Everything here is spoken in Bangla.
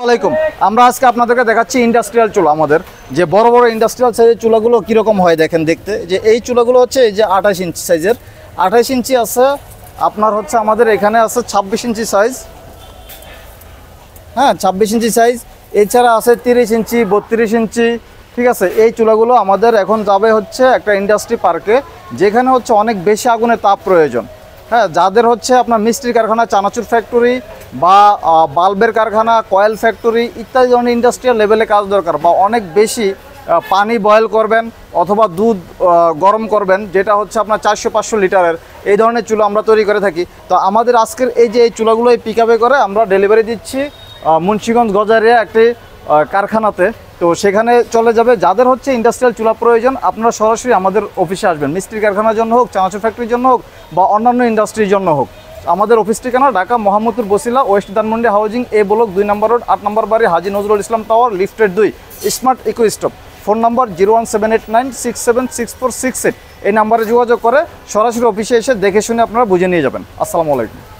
আলাইকুম। আমরা আজকে আপনাদেরকে দেখাচ্ছি ইন্ডাস্ট্রিয়াল চুলা। আমাদের যে বড় বড় ইন্ডাস্ট্রিয়াল সাইজের চুলাগুলো কীরকম হয় দেখেন দেখতে। যে এই চুলাগুলো হচ্ছে এই যে 28 ইঞ্চি সাইজের, 28 ইঞ্চি আছে আপনার হচ্ছে আমাদের এখানে আছে 26 ইঞ্চি সাইজ, হ্যাঁ 26 ইঞ্চি সাইজ। এছাড়া আছে 30 ইঞ্চি, 32 ইঞ্চি। ঠিক আছে, এই চুলাগুলো আমাদের এখন যাবে হচ্ছে একটা ইন্ডাস্ট্রি পার্কে, যেখানে হচ্ছে অনেক বেশি আগুনের তাপ প্রয়োজন। হ্যাঁ, যাদের হচ্ছে আপনার মিষ্টির কারখানা, চানাচুর ফ্যাক্টরি বা বাল্বের কারখানা, কয়েল ফ্যাক্টরি ইত্যাদি ধরনের ইন্ডাস্ট্রিয়াল লেভেলে কাজ দরকার, বা অনেক বেশি পানি বয়েল করবেন অথবা দুধ গরম করবেন, যেটা হচ্ছে আপনার 400-500 লিটারের, এই ধরনের চুলা আমরা তৈরি করে থাকি। তো আমাদের আজকের এই যে এই চুলাগুলো এই পিক আপে করে আমরা ডেলিভারি দিচ্ছি মুন্সিগঞ্জ গজারিয়া একটি কারখানাতে। তো সেখানে চলে যাবে। যাদের হচ্ছে ইন্ডাস্ট্রিয়াল চুলা প্রয়োজন, আপনারা সরাসরি আমাদের অফিসে আসবেন, মিষ্টির কারখানার জন্য হোক, চানাচুর ফ্যাক্টরির জন্য হোক, বা অন্যান্য ইন্ডাস্ট্রির জন্য হোক। আমাদের অফিস ঠিকানা Dhaka Mohammadpur Basila, west Dhanmondi housing, A block 2 number road, 8 number বাড়ি, হাজী নজরুল ইসলাম টাওয়ার, লিফটেড 2, smart eco stop. Phone number 01789676468। এই নাম্বারে যোগাযোগ করে সরাসরি অফিসে এসে দেখে শুনে আপনারা বুঝে নিয়ে যাবেন। আসসালামু আলাইকুম।